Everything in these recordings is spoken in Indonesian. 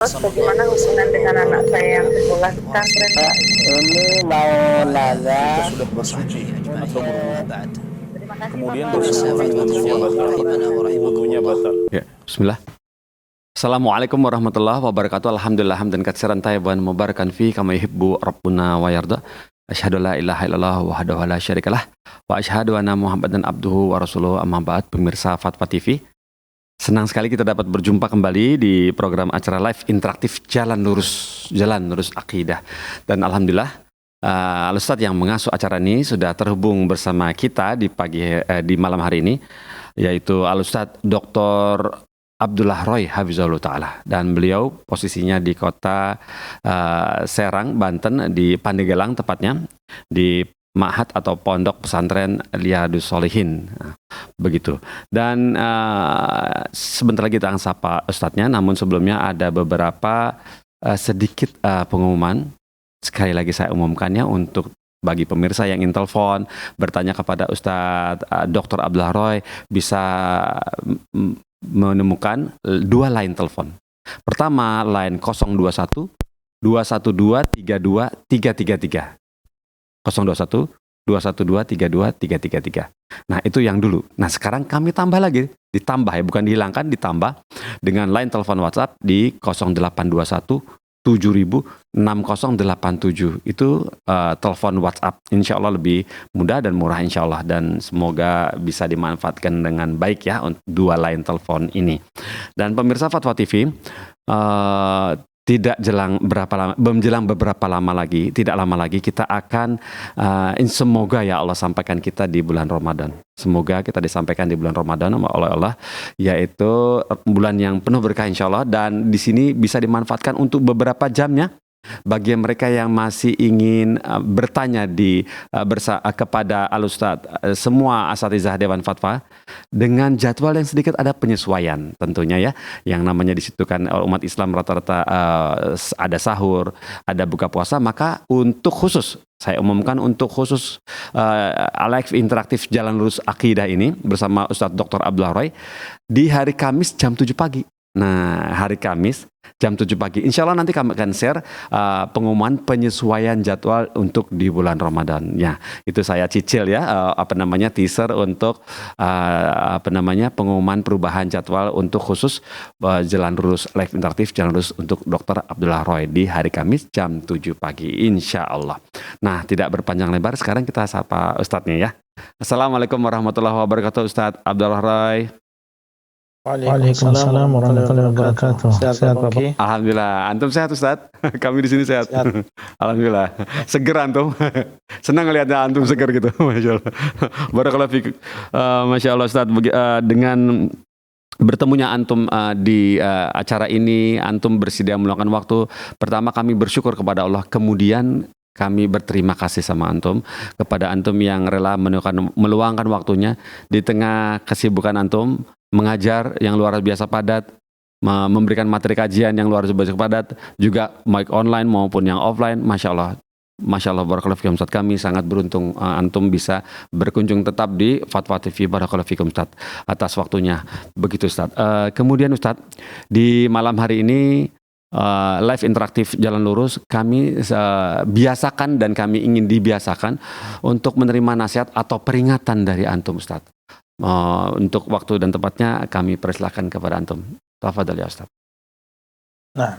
Terus bagaimana hubungan dengan anak saya yang sekolah di pesantren, Pak? Ini mau nanya. Kita sudah bersuci atau berwudu. Terima kasih, Kemudian Bapak. bersama dengan wudunya batal. Wudunya batal. Ya, bismillah. Assalamualaikum warahmatullahi wabarakatuh. Alhamdulillah hamdan katsiran tayyiban mubarakan fi kama yuhibbu rabbuna wa yarda. Asyhadu la ilaha illallah wahdahu la syarikalah wa asyhadu anna Muhammadan abduhu wa rasuluhu amma ba'd. Pemirsa Fatwa TV, senang sekali kita dapat berjumpa kembali di program acara live interaktif Jalan Lurus Akidah. Dan alhamdulillah Al-Ustadz yang mengasuh acara ini sudah terhubung bersama kita di malam hari ini, yaitu Al-Ustadz Dr. Abdullah Roy Hafizahullah Ta'ala, dan beliau posisinya di kota Serang, Banten, di Pandeglang tepatnya, di Ma'had atau Pondok Pesantren Riyadhus Shalihin, begitu. Dan sebentar lagi kita akan sapa Ustadznya, namun sebelumnya ada beberapa sedikit pengumuman. Sekali lagi saya umumkannya untuk bagi pemirsa yang ingin telepon bertanya kepada Ustadz Dr. Abdullah Roy, bisa menemukan dua line telepon. Pertama line 021 212 32 333. 021 212 32 333. Nah, itu yang dulu. Nah, sekarang kami tambah lagi, ditambah ya, bukan dihilangkan, ditambah dengan line telepon WhatsApp di 0821 7000 6087. Itu telepon WhatsApp. Insya Allah lebih mudah dan murah insya Allah, dan semoga bisa dimanfaatkan dengan baik ya untuk dua line telepon ini. Dan pemirsa Fatwa TV, menjelang beberapa lama lagi, tidak lama lagi kita akan semoga ya Allah sampaikan kita di bulan Ramadan. Semoga kita disampaikan di bulan Ramadan oleh Allah, yaitu bulan yang penuh berkah insya Allah, dan di sini bisa dimanfaatkan untuk beberapa jamnya bagi mereka yang masih ingin bertanya kepada Al-Ustadz, semua asatizah Dewan Fatwa, dengan jadwal yang sedikit ada penyesuaian tentunya ya. Yang namanya di situ kan umat Islam rata-rata ada sahur, ada buka puasa, maka untuk khusus saya umumkan untuk khusus live interaktif Jalan Lurus Akidah ini bersama Ustadz Dr. Abdullah Roy di hari Kamis jam 7 pagi. Nah, hari Kamis jam 7 pagi. Insya Allah nanti kami akan share pengumuman penyesuaian jadwal untuk di bulan Ramadan. Ya, itu saya cicil ya, teaser untuk pengumuman perubahan jadwal untuk khusus Jalan Lurus live interaktif Jalan Lurus untuk Dr. Abdullah Roy di hari Kamis jam 7 pagi. Insya Allah. Nah, tidak berpanjang lebar, sekarang kita sapa Ustadznya ya. Assalamualaikum warahmatullahi wabarakatuh, Ustadz Abdullah Roy. Waalaikumsalam warahmatullahi wabarakatuh. Sehat Bapak? Alhamdulillah. Antum sehat Ustadz? Kami di sini sehat. Alhamdulillah. Seger antum. Senang ngelihatnya antum seger gitu. Masya Allah. Barakallahu fiik. Masya Allah Ustadz. Dengan bertemunya antum di acara ini, antum bersedia meluangkan waktu. Pertama kami bersyukur kepada Allah. Kemudian kami berterima kasih sama antum, kepada antum yang rela meluangkan waktunya di tengah kesibukan antum mengajar yang luar biasa padat, memberikan materi kajian yang luar biasa padat, juga baik online maupun yang offline. Masya Allah, Masya Allah, barakallahu fikum Ustaz. Kami sangat beruntung antum bisa berkunjung tetap di Fatwa TV. Barakallahu fikum Ustaz atas waktunya. Begitu Ustaz. Kemudian Ustaz, di malam hari ini live interaktif Jalan Lurus kami biasakan, dan kami ingin dibiasakan untuk menerima nasihat atau peringatan dari antum Ustaz. Untuk waktu dan tempatnya kami persilahkan kepada antum. Tafadhal ya Ustaz. Nah,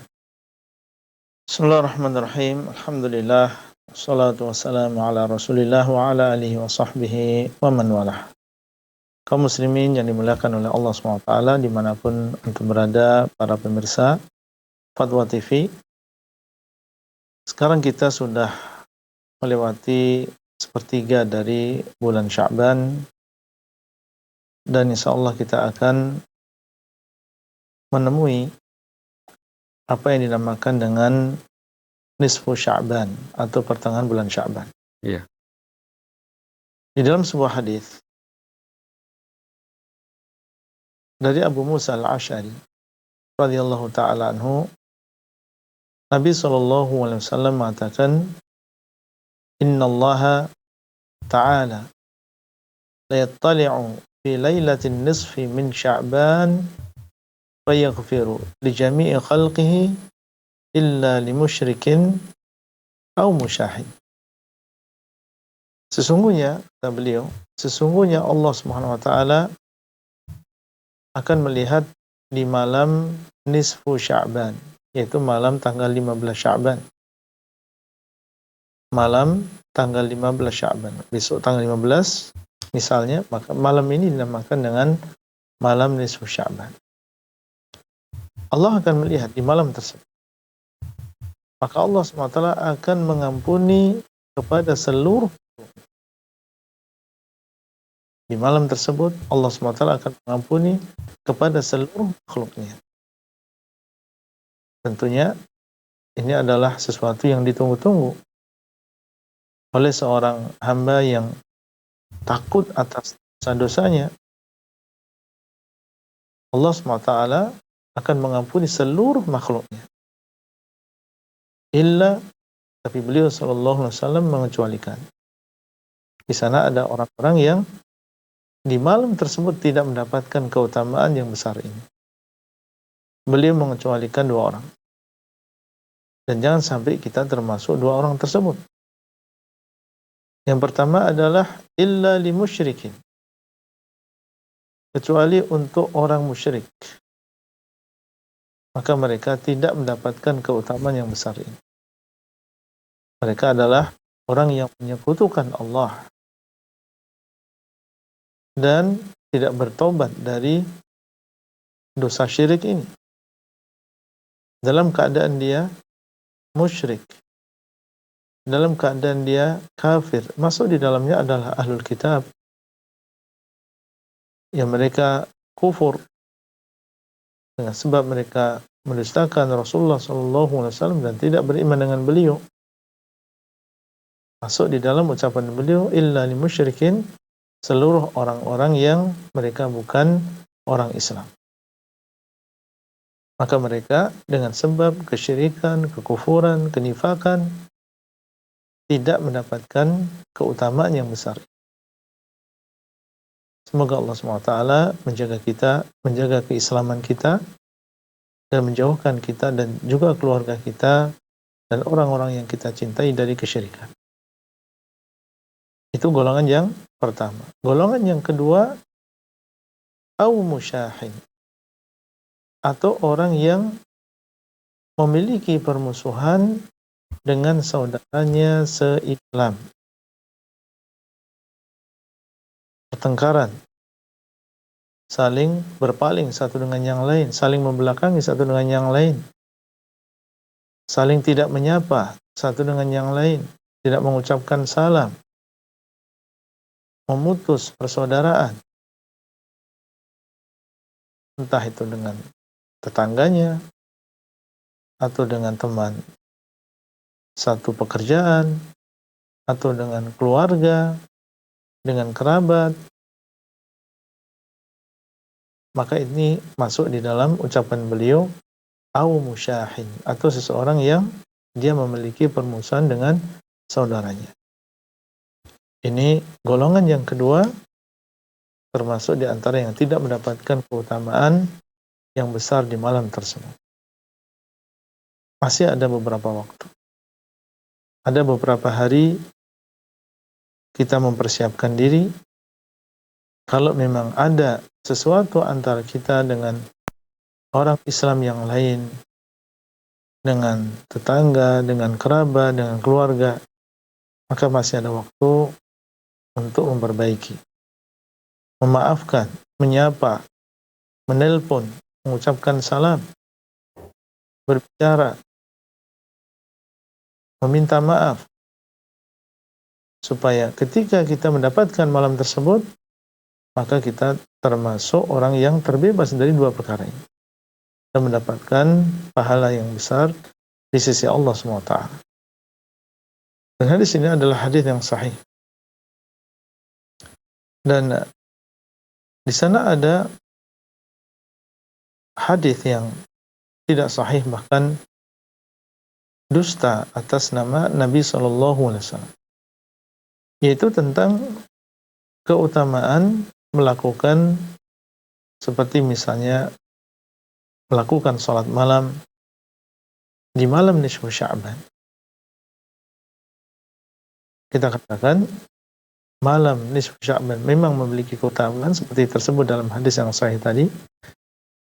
Bismillahirrahmanirrahim. Alhamdulillah, wassalatu wassalamu ala Rasulillah wa ala alihi wa sahbihi wa man walah. Kaum muslimin yang dimuliakan oleh Allah SWT dimanapun antum berada, para pemirsa Fatwa TV. Sekarang kita sudah melewati sepertiga dari bulan Sya'ban, dan insya Allah kita akan menemui apa yang dinamakan dengan nisfu Sya'ban atau pertengahan bulan Sya'ban. Iya. Di dalam sebuah hadis dari Abu Musa al-Asy'ari radhiyallahu ta'ala anhu, Nabi SAW mengatakan, Inna Allah ta'ala la yattali'u fi lailatin nisfi min Sya'ban fayaghfiru li jami'i khalqihi illa limusyrikin au musyahid. Sesungguhnya, kata beliau, sesungguhnya Allah Subhanahu wa taala akan melihat di malam nisfu Sya'ban, yaitu malam tanggal 15 Sya'ban. Malam tanggal 15 Sya'ban. Besok tanggal 15 misalnya, maka malam ini dinamakan dengan malam nisfu Sya'ban. Allah akan melihat di malam tersebut. Maka Allah SWT akan mengampuni kepada seluruh. Di malam tersebut Allah SWT akan mengampuni kepada seluruh makhluknya. Tentunya ini adalah sesuatu yang ditunggu-tunggu oleh seorang hamba yang takut atas dosa-dosanya. Allah SWT akan mengampuni seluruh makhluknya. Illa, tapi beliau SAW mengecualikan. Di sana ada orang-orang yang di malam tersebut tidak mendapatkan keutamaan yang besar ini. Beliau mengecualikan 2 orang. Dan jangan sampai kita termasuk 2 orang tersebut. Yang pertama adalah illa limusyrikin. Kecuali untuk orang musyrik. Maka mereka tidak mendapatkan keutamaan yang besar ini. Mereka adalah orang yang menyekutukan Allah dan tidak bertobat dari dosa syirik ini. Dalam keadaan dia musyrik, dalam keadaan dia kafir, masuk di dalamnya adalah ahlul kitab yang mereka kufur dengan sebab mereka mendustakan Rasulullah SAW dan tidak beriman dengan beliau. Masuk di dalam ucapan beliau illa limusyrikin, seluruh orang-orang yang mereka bukan orang Islam. Maka mereka dengan sebab kesyirikan, kekufuran, kenifakan tidak mendapatkan keutamaan yang besar. Semoga Allah SWT menjaga kita, menjaga keislaman kita, dan menjauhkan kita dan juga keluarga kita dan orang-orang yang kita cintai dari kesyirikan. Itu golongan yang pertama. Golongan yang kedua, au musyahin, atau orang yang memiliki permusuhan dengan saudaranya se-Islam. Pertengkaran, saling berpaling satu dengan yang lain, saling membelakangi satu dengan yang lain, saling tidak menyapa satu dengan yang lain, tidak mengucapkan salam, memutus persaudaraan, entah itu dengan tetangganya atau dengan teman satu pekerjaan atau dengan keluarga, dengan kerabat. Maka ini masuk di dalam ucapan beliau au musyahin, atau seseorang yang dia memiliki permusuhan dengan saudaranya. Ini golongan yang kedua, termasuk di antara yang tidak mendapatkan keutamaan yang besar di malam tersebut. Masih ada beberapa waktu. Ada beberapa hari kita mempersiapkan diri. Kalau memang ada sesuatu antara kita dengan orang Islam yang lain, dengan tetangga, dengan kerabat, dengan keluarga, maka masih ada waktu untuk memperbaiki, memaafkan, menyapa, menelpon, mengucapkan salam, berbicara, meminta maaf, supaya ketika kita mendapatkan malam tersebut, maka kita termasuk orang yang terbebas dari 2 perkara ini dan mendapatkan pahala yang besar di sisi Allah SWT. Dan hadis ini adalah hadis yang sahih. Dan di sana ada hadis yang tidak sahih, bahkan dusta atas nama Nabi SAW, yaitu tentang keutamaan melakukan seperti misalnya melakukan sholat malam di malam nisfu Sya'ban. Kita katakan malam nisfu Sya'ban memang memiliki keutamaan seperti tersebut dalam hadis yang sahih tadi,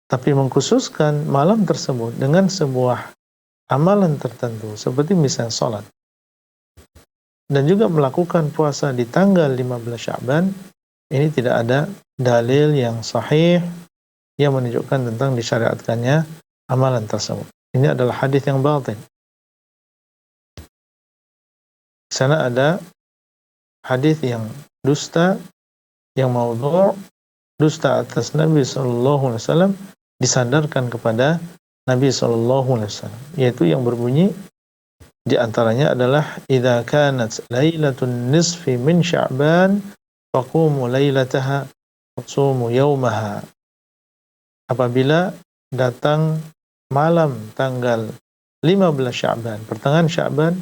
tapi mengkhususkan malam tersebut dengan sebuah amalan tertentu seperti misalnya sholat dan juga melakukan puasa di tanggal 15 Sya'ban, ini tidak ada dalil yang sahih yang menunjukkan tentang disyariatkannya amalan tersebut. Ini adalah hadis yang batil. Di sana ada hadis yang dusta, yang maudhu', dusta atas Nabi SAW, disandarkan kepada Nabi SAW, yaitu yang berbunyi di antaranya adalah idza kanat lailatun nisfi min Sya'ban faqumu lailataha wasumu yaumaha. Apabila datang malam tanggal 15 Sya'ban, pertengahan Sya'ban,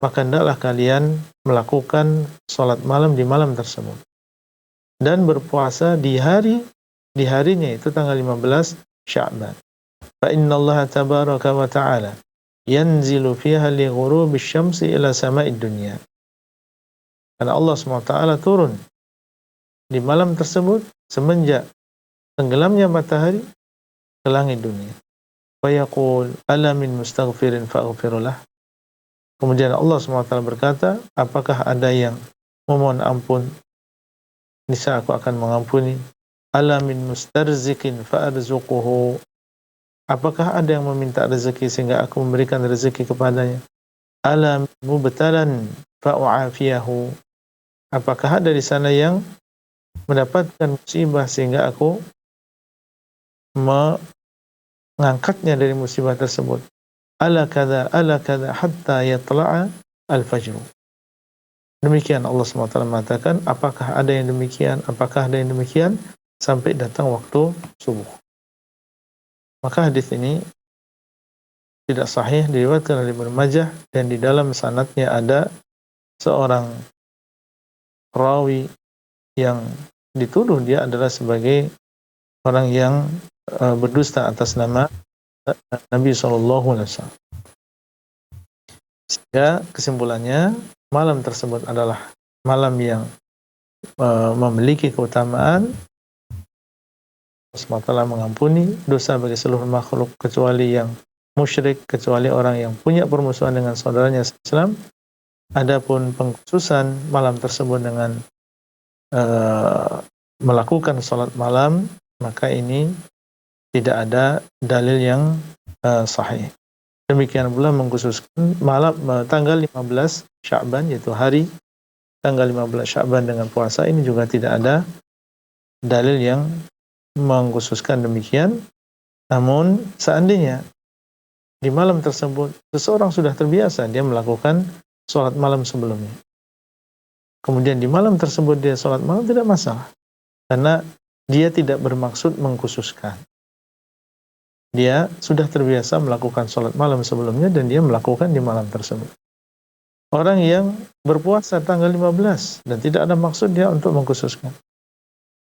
maka hendaklah kalian melakukan salat malam di malam tersebut dan berpuasa di harinya itu tanggal 15 Sya'ban. Fa innallaha tabaraka wa ta'ala yanzilu fiha li ghurubi syamsi ila sama'id dunya. Karena Allah SWT turun di malam tersebut semenjak tenggelamnya matahari ke langit dunia. Fa yaqul ala min mustaghfirin faghfirullah. Kemudian Allah SWT berkata, apakah ada yang memohon ampun? Niscaya aku akan mengampuni. Ala min mustarzikin fa'arzuquhu. Apakah ada yang meminta rezeki sehingga aku memberikan rezeki kepadanya? Ala mubtalan fa'u'afiyahu. Apakah ada di sana yang mendapatkan musibah sehingga aku mengangkatnya dari musibah tersebut? Ala kada hatta yatla'a al-fajr. Demikian Allah SWT mengatakan, apakah ada yang demikian? Apakah ada yang demikian? Sampai datang waktu subuh. Maka hadis ini tidak sahih, diriwayatkan oleh Ibnu Majah, dan di dalam sanadnya ada seorang rawi yang dituduh dia adalah sebagai orang yang berdusta atas nama Nabi SAW. Sehingga kesimpulannya, malam tersebut adalah malam yang memiliki keutamaan. Allah SWT mengampuni dosa bagi seluruh makhluk kecuali yang musyrik, kecuali orang yang punya permusuhan dengan saudaranya Islam. Adapun pengkhususan malam tersebut dengan melakukan salat malam, maka ini tidak ada dalil yang sahih. Demikian pula mengkhususkan malam tanggal 15 Sya'ban, yaitu hari tanggal 15 Sya'ban dengan puasa, ini juga tidak ada dalil yang mengkhususkan demikian. Namun seandainya di malam tersebut seseorang sudah terbiasa dia melakukan sholat malam sebelumnya, kemudian di malam tersebut dia sholat malam, tidak masalah, karena dia tidak bermaksud mengkhususkan. Dia sudah terbiasa melakukan sholat malam sebelumnya dan dia melakukan di malam tersebut. Orang yang berpuasa tanggal 15 dan tidak ada maksud dia untuk mengkhususkan,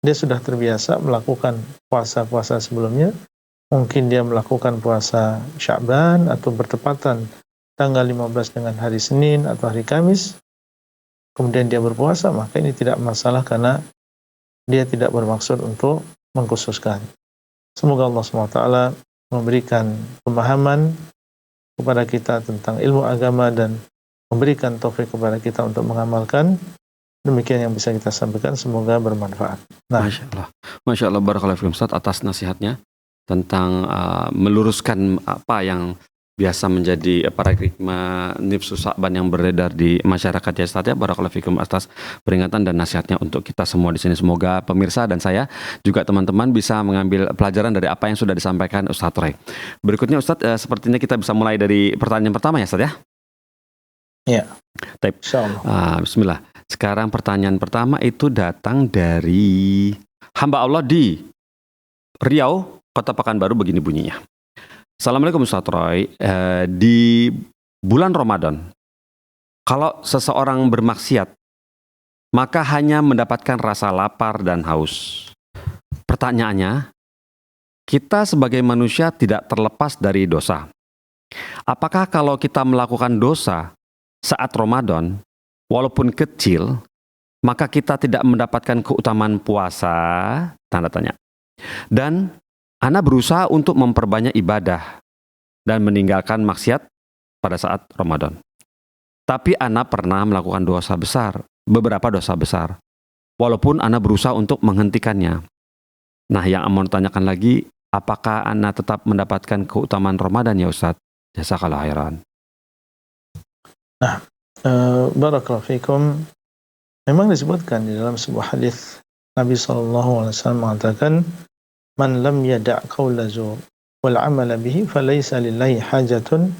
dia sudah terbiasa melakukan puasa-puasa sebelumnya. Mungkin dia melakukan puasa Sya'ban atau bertepatan tanggal 15 dengan hari Senin atau hari Kamis, kemudian dia berpuasa, maka ini tidak masalah karena dia tidak bermaksud untuk mengkhususkan. Semoga Allah SWT memberikan pemahaman kepada kita tentang ilmu agama dan memberikan taufik kepada kita untuk mengamalkan. Demikian yang bisa kita sampaikan, semoga bermanfaat. Nah, Masya Allah, barakallahu fiikum Ustaz atas nasihatnya tentang meluruskan apa yang biasa menjadi paradigma nifsu Sya'ban yang beredar di masyarakat ya Ustaz ya. Barakallahu fiikum atas peringatan dan nasihatnya untuk kita semua di sini. Semoga pemirsa dan saya juga teman-teman bisa mengambil pelajaran dari apa yang sudah disampaikan Ustaz Roy. Berikutnya Ustaz, sepertinya kita bisa mulai dari pertanyaan pertama ya Ustaz ya. ya, Baik. insyaallah. Bismillah. Sekarang pertanyaan pertama itu datang dari hamba Allah di Riau, Kota Pekanbaru, begini bunyinya. Assalamualaikum Ustaz Roy. Di bulan Ramadan, kalau seseorang bermaksiat, maka hanya mendapatkan rasa lapar dan haus. Pertanyaannya, kita sebagai manusia tidak terlepas dari dosa. Apakah kalau kita melakukan dosa saat Ramadan, walaupun kecil, maka kita tidak mendapatkan keutamaan puasa? Tanda tanya. Dan Ana berusaha untuk memperbanyak ibadah dan meninggalkan maksiat pada saat Ramadan. Tapi Ana pernah melakukan dosa besar, beberapa dosa besar. Walaupun Ana berusaha untuk menghentikannya. Nah, yang mau tanyakan lagi, apakah Ana tetap mendapatkan keutamaan Ramadan ya Ustadz? Jazakallah khairan. Barakallahu fikum. Memang disebutkan di dalam sebuah hadis Nabi SAW mengatakan, "Man lam yada' qawla zur wal 'amala bihi falaysa lillahi hajatun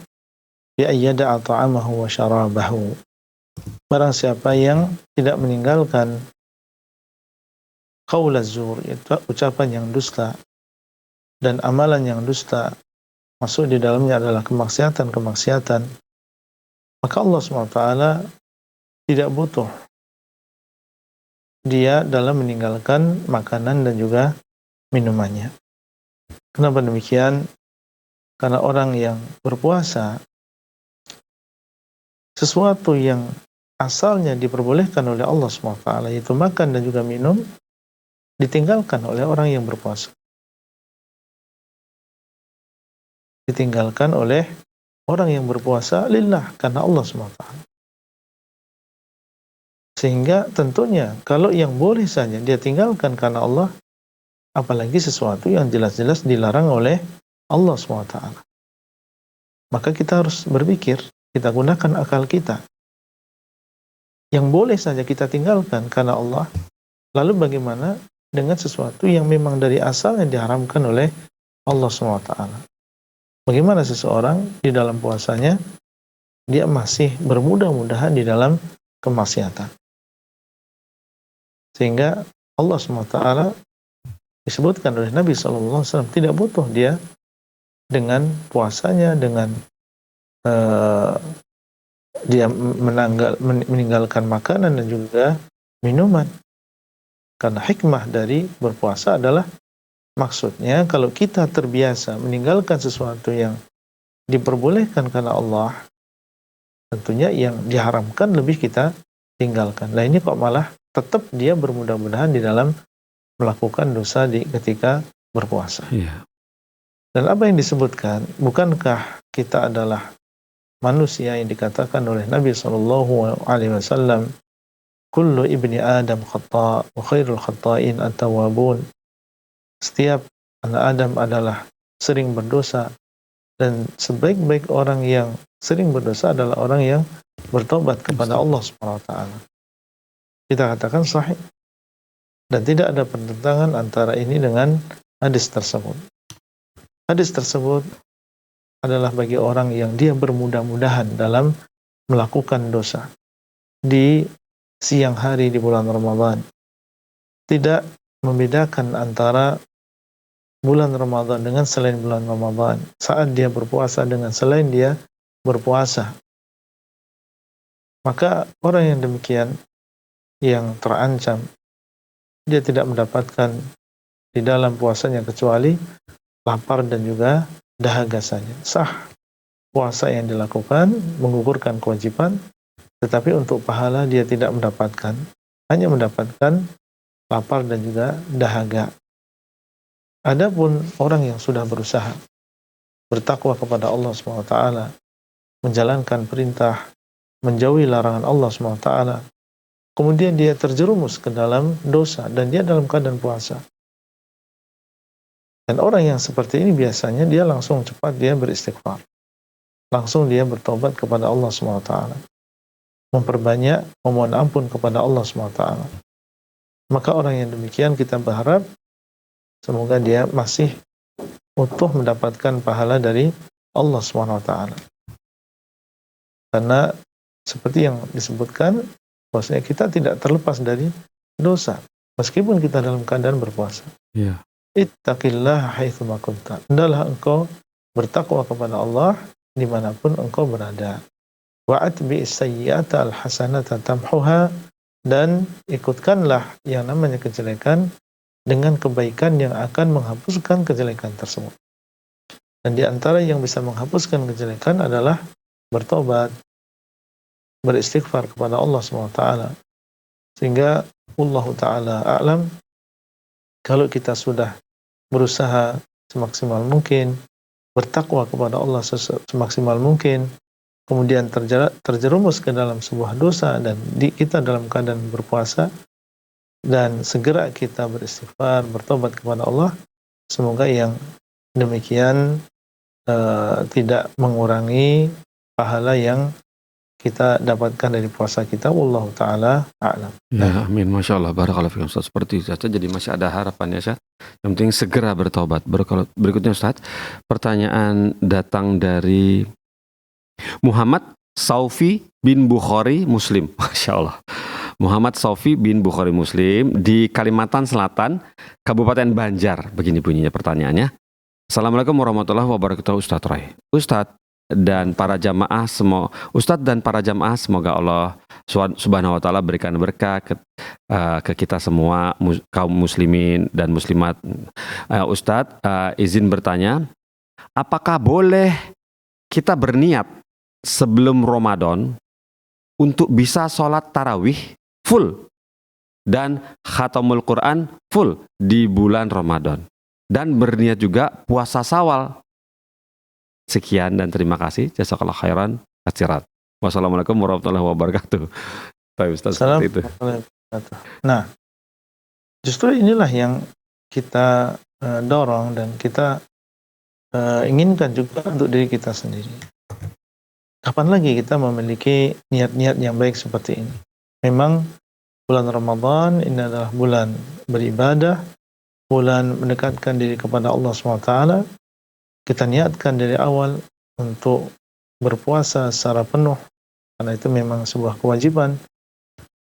bi an yada'a ta'amahu wa syarabahu." Barang siapa yang tidak meninggalkan qawla zur, yaitu ucapan yang dusta dan amalan yang dusta, masuk di dalamnya adalah kemaksiatan-kemaksiatan, maka Allah SWT tidak butuh dia dalam meninggalkan makanan dan juga minumannya. Kenapa demikian? Karena orang yang berpuasa, sesuatu yang asalnya diperbolehkan oleh Allah SWT, yaitu makan dan juga minum, ditinggalkan oleh orang yang berpuasa. Ditinggalkan oleh orang yang berpuasa lillah, karena Allah SWT. Sehingga tentunya kalau yang boleh saja dia tinggalkan karena Allah, apalagi sesuatu yang jelas-jelas dilarang oleh Allah SWT. Maka kita harus berpikir, kita gunakan akal kita. Yang boleh saja kita tinggalkan karena Allah, lalu bagaimana dengan sesuatu yang memang dari asal yang diharamkan oleh Allah SWT? Bagaimana seseorang di dalam puasanya, dia masih bermudah-mudahan di dalam kemaksiatan. Sehingga Allah SWT disebutkan oleh Nabi SAW tidak butuh dia dengan puasanya, dengan dia meninggalkan makanan dan juga minuman. Karena hikmah dari berpuasa adalah, maksudnya kalau kita terbiasa meninggalkan sesuatu yang diperbolehkan karena Allah, tentunya yang diharamkan lebih kita tinggalkan. Nah, ini kok malah tetap dia bermudah-mudahan di dalam melakukan dosa ketika berpuasa. Iya. Dan apa yang disebutkan, bukankah kita adalah manusia yang dikatakan oleh Nabi SAW, kullu ibni Adam khata' wa khairul khata'in at-tawwabun. Setiap anak Adam adalah sering berdosa, dan sebaik-baik orang yang sering berdosa adalah orang yang bertobat kepada Allah SWT. Kita katakan sahih. Dan tidak ada pertentangan antara ini dengan hadis tersebut. Hadis tersebut adalah bagi orang yang dia bermudah-mudahan dalam melakukan dosa di siang hari di bulan Ramadan. Tidak membedakan antara bulan Ramadan dengan selain bulan Ramadan. Saat dia berpuasa dengan selain dia berpuasa. Maka orang yang demikian, yang terancam, dia tidak mendapatkan di dalam puasanya kecuali lapar dan juga dahaga saja. Sah puasa yang dilakukan, menggugurkan kewajiban, tetapi untuk pahala dia tidak mendapatkan, hanya mendapatkan lapar dan juga dahaga. Adapun orang yang sudah berusaha bertakwa kepada Allah SWT, menjalankan perintah, menjauhi larangan Allah SWT, kemudian dia terjerumus ke dalam dosa dan dia dalam keadaan puasa. Dan orang yang seperti ini biasanya dia langsung cepat dia beristighfar. Langsung dia bertobat kepada Allah SWT. Memperbanyak memohon ampun kepada Allah SWT. Maka orang yang demikian kita berharap semoga dia masih utuh mendapatkan pahala dari Allah SWT. Karena seperti yang disebutkan, bahwasanya kita tidak terlepas dari dosa meskipun kita dalam keadaan berpuasa. Iya. Ittaqillaha haitsu ma kunta. Hendaklah engkau bertakwa kepada Allah dimanapun engkau berada. Wa atbi'is sayyi'ata al-hasanata tamhuha, dan ikutkanlah yang namanya kejelekan dengan kebaikan yang akan menghapuskan kejelekan tersebut. Dan di antara yang bisa menghapuskan kejelekan adalah bertobat, beristighfar kepada Allah SWT. Sehingga Allah Ta'ala a'lam, kalau kita sudah berusaha semaksimal mungkin, bertakwa kepada Allah semaksimal mungkin, kemudian terjerumus ke dalam sebuah dosa dan kita dalam keadaan berpuasa, dan segera kita beristighfar, bertobat kepada Allah, semoga yang demikian tidak mengurangi pahala yang kita dapatkan dari puasa kita. Wallahu ta'ala a'lam. Ya, amin. Masya Allah, barakallahu fikum Ustaz. Seperti itu saja, jadi masih ada harapan ya Ustaz. Yang penting segera bertobat. Berikutnya Ustaz, pertanyaan datang dari Muhammad Saufi bin Bukhari Muslim. Masya Allah. Muhammad Saufi bin Bukhari Muslim di Kalimantan Selatan, Kabupaten Banjar. Begini bunyinya pertanyaannya. Assalamualaikum warahmatullahi wabarakatuh Ustadz Rai. Ustadz dan para jamaah semoga Allah Subhanahu wa taala berikan berkah ke kita semua kaum muslimin dan muslimat. Ustadz, izin bertanya, apakah boleh kita berniat sebelum Ramadan untuk bisa sholat tarawih full dan khatamul Quran full di bulan Ramadan, dan berniat juga puasa Syawal? Sekian dan terima kasih. Jazakallah khairan katsiran. Wassalamualaikum warahmatullahi wabarakatuh. Baik Ustaz, seperti itu. Nah, justru inilah yang kita dorong dan kita inginkan juga untuk diri kita sendiri. Kapan lagi kita memiliki niat-niat yang baik seperti ini? Memang bulan Ramadan ini adalah bulan beribadah, bulan mendekatkan diri kepada Allah SWT. Kita niatkan dari awal untuk berpuasa secara penuh, karena itu memang sebuah kewajiban.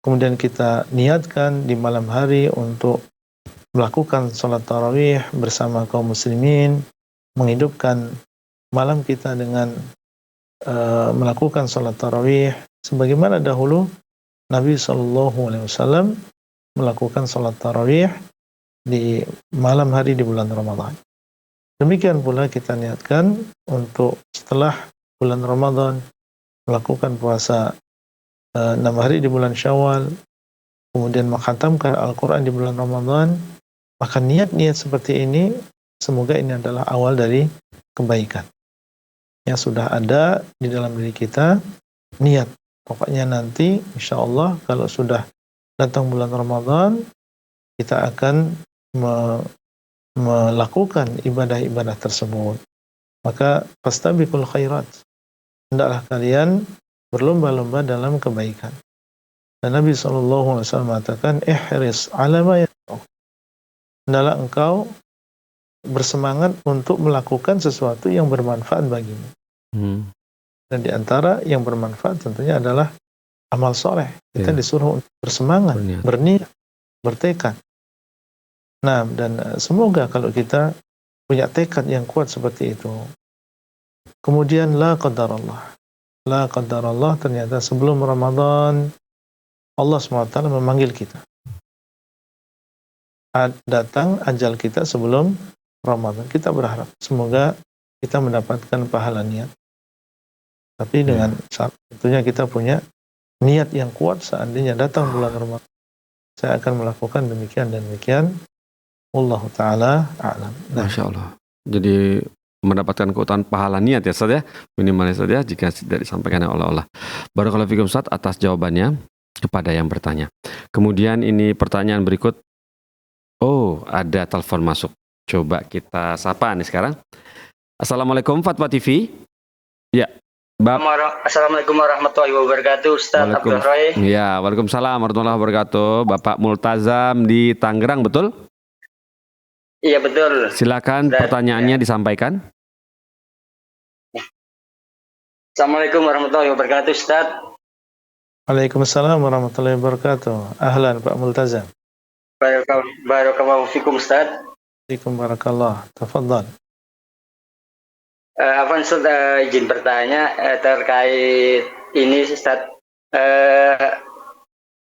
Kemudian kita niatkan di malam hari untuk melakukan sholat tarawih bersama kaum muslimin, menghidupkan malam kita dengan melakukan sholat tarawih sebagaimana dahulu Nabi SAW melakukan sholat tarawih di malam hari di bulan Ramadan. Demikian pula kita niatkan untuk setelah bulan Ramadan melakukan puasa 6 hari di bulan Syawal, kemudian mengkhatamkan Al-Quran di bulan Ramadan. Maka niat-niat seperti ini, semoga ini adalah awal dari kebaikan yang sudah ada di dalam diri kita. Niat, pokoknya nanti insya Allah kalau sudah datang bulan Ramadan, kita akan melakukan ibadah-ibadah tersebut. Maka fastabiqul khairat, hendaklah kalian berlomba-lomba dalam kebaikan. Dan Nabi SAW mengatakan, ihris ala ma yanfa'uk, hendaklah engkau bersemangat untuk melakukan sesuatu yang bermanfaat bagimu. Dan di antara yang bermanfaat tentunya adalah amal soleh. Kita disuruh untuk bersemangat, berniat, bertekad. Nah, dan semoga kalau kita punya tekad yang kuat seperti itu. Kemudian la qadarallah, ternyata sebelum Ramadan Allah SWT memanggil kita. Datang ajal kita sebelum Ramadan. Kita berharap semoga kita mendapatkan pahala niat. Tapi dengan tentunya kita punya niat yang kuat, seandainya datang bulan Ramadan saya akan melakukan demikian dan demikian. Allah Ta'ala a'lam. Masya Allah. Jadi mendapatkan keutamaan pahala niat ya Ustaz ya. Minimal saja jika tidak disampaikan oleh Allah. Barakallahu fikum Ustaz atas jawabannya kepada yang bertanya. Kemudian ini pertanyaan berikut. Oh, ada telepon masuk. Coba kita sapa nih sekarang. Assalamualaikum Fatwa TV. Ya. Assalamualaikum warahmatullahi wabarakatuh Ustaz Abdul Rai. Ya, waalaikumsalam warahmatullahi wabarakatuh. Bapak Multazam di Tangerang, betul? Iya betul. Silakan pertanyaannya disampaikan. Assalamualaikum warahmatullahi wabarakatuh Ustaz. Waalaikumsalam warahmatullahi wabarakatuh. Ahlan Pak Multazam. Barakallahu fikum Ustaz. Waalaikum barakallah. Tafadhal. Afwan Ustaz, izin bertanya terkait ini Ustaz.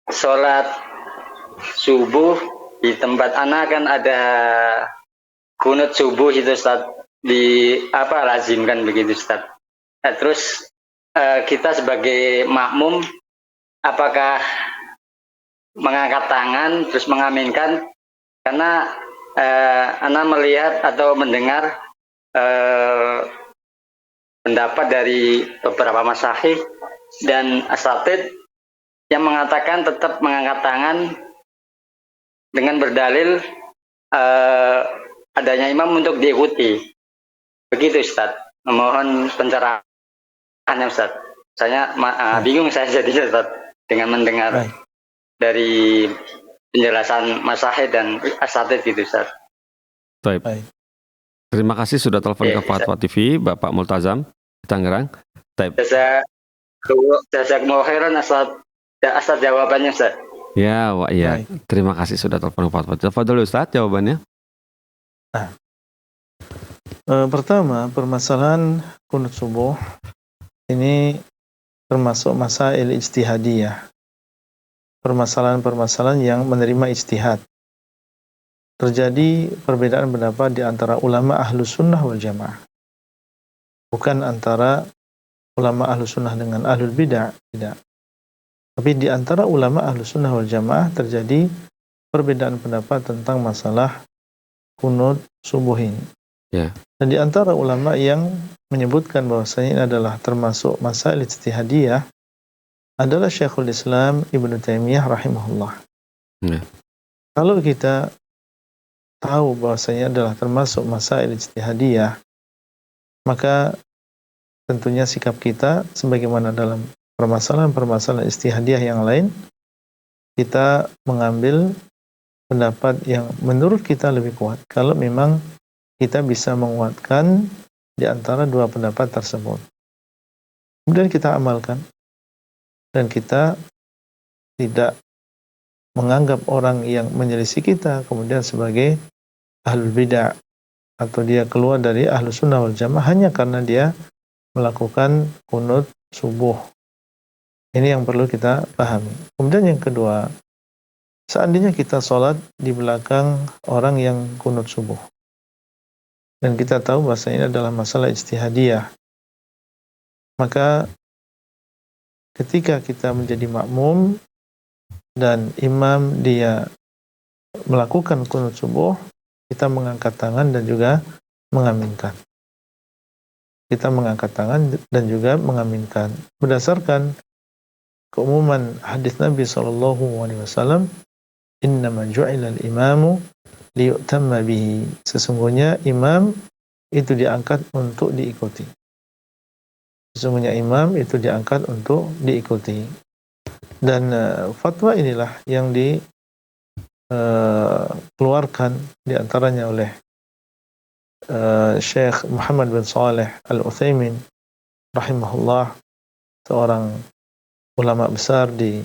Sholat subuh di tempat anak kan ada kunut subuh itu Ustaz. lazimkan begitu Ustaz. Terus kita sebagai makmum apakah mengangkat tangan terus mengaminkan, karena Ana melihat atau mendengar pendapat dari beberapa masyayikh dan asatid yang mengatakan tetap mengangkat tangan dengan berdalil adanya imam untuk diikuti. Begitu Ustaz. Mohon pencerahannya Ustaz. Saya bingung saya jadi Ustaz dengan mendengar dari penjelasan masyayikh dan asatid gitu Ustaz. Baik. Terima kasih sudah telepon ke Fatwa TV, Bapak Multazam di Tangerang. Jazakumullah khairan asal jawabannya Ustaz. Ya, iya. Terima kasih sudah telepon ke Fatwa. Telepon dulu Ustaz jawabannya. Pertama, permasalahan kunut subuh ini termasuk masail ijtihadiyah. Permasalahan-permasalahan yang menerima ijtihad. Terjadi perbedaan pendapat di antara ulama ahlus sunnah wal jamaah. Bukan antara ulama ahlus sunnah dengan ahlul bid'ah, tidak. Tapi di antara ulama ahlus sunnah wal jamaah terjadi perbedaan pendapat tentang masalah kunut subuh ini. Ya. Dan di antara ulama yang menyebutkan bahwasanya ini adalah termasuk masail ijtihadiyah adalah Syekhul Islam Ibnu Taimiyah rahimahullah. Ya. Kalau kita tahu bahwasanya adalah termasuk masail ijtihadiyah, maka tentunya sikap kita sebagaimana dalam permasalahan-permasalahan ijtihadiyah yang lain, kita mengambil pendapat yang menurut kita lebih kuat. Kalau memang kita bisa menguatkan di antara dua pendapat tersebut, kemudian kita amalkan. Dan kita tidak menganggap orang yang menyelisih kita kemudian sebagai ahlul bid'ah atau dia keluar dari ahlus sunnah wal jamaah hanya karena dia melakukan kunut subuh. Ini yang perlu kita pahami. Kemudian yang kedua, seandainya kita sholat di belakang orang yang kunut subuh dan kita tahu bahwa ini adalah masalah ijtihadiyah, maka ketika kita menjadi makmum dan imam dia melakukan kunut subuh, kita mengangkat tangan dan juga mengaminkan. Kita mengangkat tangan dan juga mengaminkan. Berdasarkan keumuman hadis Nabi SAW, innama ju'ilal imamu liyu'tamma bihi. Sesungguhnya imam itu diangkat untuk diikuti. Sesungguhnya imam itu diangkat untuk diikuti. Dan fatwa inilah yang dikeluarkan diantaranya oleh Syekh Muhammad bin Saleh Al-Utsaimin rahimahullah, seorang ulama besar di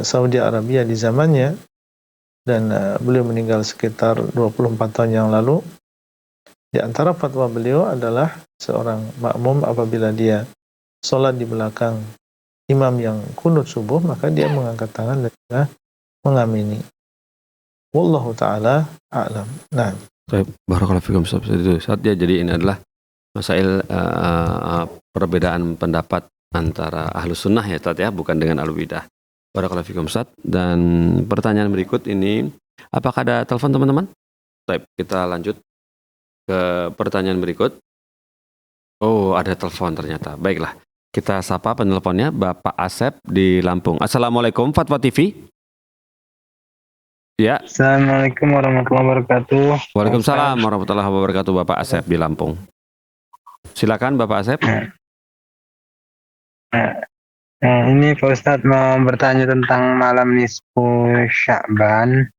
Saudi Arabia di zamannya, dan beliau meninggal sekitar 24 tahun yang lalu. Di antara fatwa beliau adalah seorang makmum apabila dia sholat di belakang imam yang kunut subuh, maka dia mengangkat tangan dan juga mengamini. Wallahu ta'ala a'lam. Nah, Barakallahu fikum Ustaz. Ya, jadi ini adalah masail perbedaan pendapat antara ahlus sunnah ya Ustaz ya, bukan dengan ahlul bidah. Barakallahu fikum Ustaz. Dan pertanyaan berikut ini, apakah ada telepon teman-teman? Baik, kita lanjut ke pertanyaan berikut. Oh, ada telepon ternyata. Baiklah, kita sapa penelponnya, Bapak Asep di Lampung. Assalamualaikum, Fatwa TV. Ya. Assalamualaikum warahmatullahi wabarakatuh. Waalaikumsalam warahmatullahi wabarakatuh, Bapak Asep di Lampung. Silakan Bapak Asep. Ini Pak Ustadz mau bertanya tentang malam nisfu Sya'ban.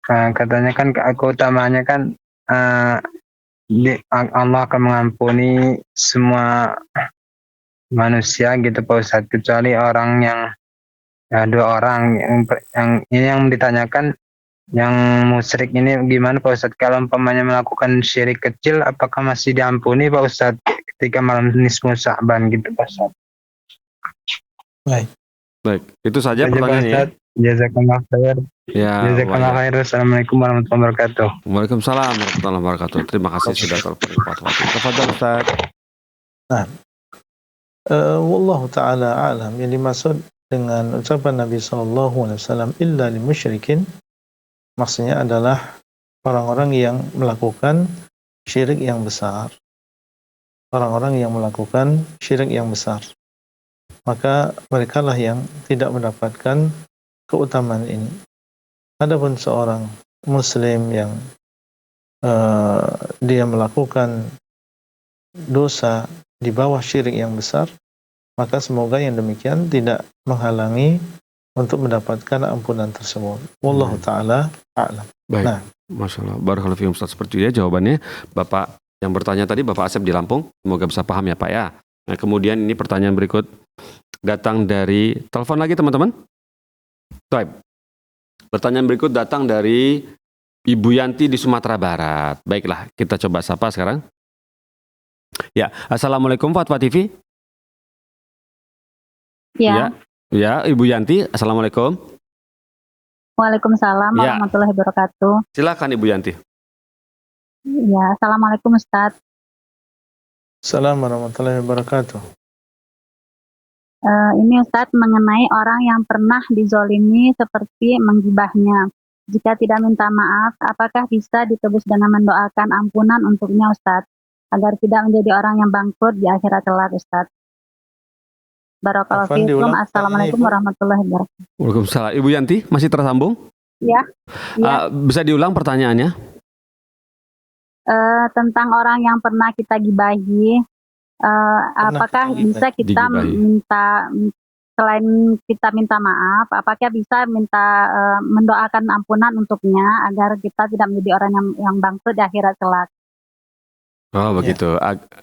Katanya kan keutamanya kan Allah akan mengampuni semua manusia gitu Pak Ustadz, kecuali orang yang dua orang yang ditanyakan, yang musyrik ini gimana Pak Ustadz, kalau umpamanya melakukan syirik kecil apakah masih diampuni Pak Ustadz ketika malam nisfu Sya'ban gitu Pak Ustadz? Baik, itu saja pertanyaannya. Jazakallah khair. Ya, Jazakallah khair. Assalamualaikum warahmatullahi wabarakatuh. Waalaikumsalam warahmatullahi wabarakatuh. Terima kasih sudah telepon Fatwati. Tafadhal Ustaz. Wallahu ta'ala alam. Yang dimaksud dengan ucapan Nabi SAW illa li musyrikin, maksudnya adalah orang-orang yang melakukan syirik yang besar. Orang-orang yang melakukan syirik yang besar, maka merekalah yang tidak mendapatkan keutamaan ini. Adapun seorang muslim yang dia melakukan dosa di bawah syirik yang besar, maka semoga yang demikian tidak menghalangi untuk mendapatkan ampunan tersebut. Wallahu ta'ala a'lam. Baik. Nah. Masya Allah. Barakallahu fiikum Ustaz. Seperti itu ya jawabannya. Bapak yang bertanya tadi, Bapak Asep di Lampung. Semoga bisa paham ya Pak ya. Nah, kemudian ini pertanyaan berikut datang dari, telepon lagi teman-teman. Baik. Pertanyaan berikut datang dari Ibu Yanti di Sumatera Barat. Baiklah, kita coba sapa sekarang. Ya, Assalamualaikum Fatwa TV. Ya. Ya, Ibu Yanti, Assalamualaikum. Waalaikumsalam Ya. warahmatullahi wabarakatuh. Silakan Ibu Yanti. Ya, Assalamualaikum Ustaz. Assalamualaikum warahmatullahi wabarakatuh. Ini Ustaz mengenai orang yang pernah dizolimi seperti menggibahnya. Jika tidak minta maaf, apakah bisa ditebus dengan mendoakan ampunan untuknya Ustaz? Agar tidak menjadi orang yang bangkrut di akhirat kelak Ustaz. Barakallahu Afwan, fiikum. diulang. Assalamualaikum Ibu. warahmatullahi wabarakatuh. Waalaikumsalam. Ibu Yanti, masih tersambung? Ya. Bisa diulang pertanyaannya? Tentang orang yang pernah kita gibahi, apakah bisa kita digibahi. minta, selain kita minta maaf, apakah bisa minta mendoakan ampunan untuknya agar kita tidak menjadi orang yang bangkrut di akhirat kelak? Oh begitu.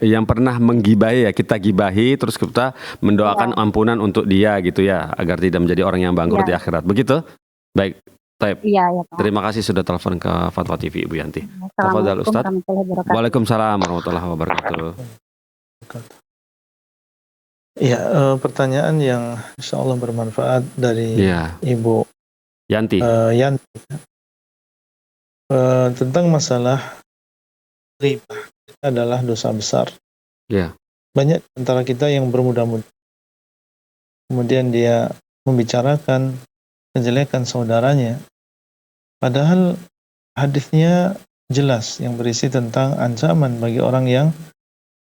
Yang pernah menggibahi ya, kita gibahi terus kita mendoakan ampunan untuk dia gitu ya, agar tidak menjadi orang yang bangkrut di akhirat. Begitu? Baik. Taib. Iya, ya Pak. Terima kasih sudah telepon ke Fatwa TV Ibu Yanti. Tafadhal, Assalamualaikum Ustaz. warahmatullahi wabarakatuh. Waalaikumsalam warahmatullahi wabarakatuh. Iya, pertanyaan yang insya Allah bermanfaat dari Iya, Ibu Yanti. Yanti tentang masalah riba adalah dosa besar. Iya. Banyak antara kita yang bermudah-mudah, kemudian dia membicarakan kejelekan saudaranya, padahal hadisnya jelas yang berisi tentang ancaman bagi orang yang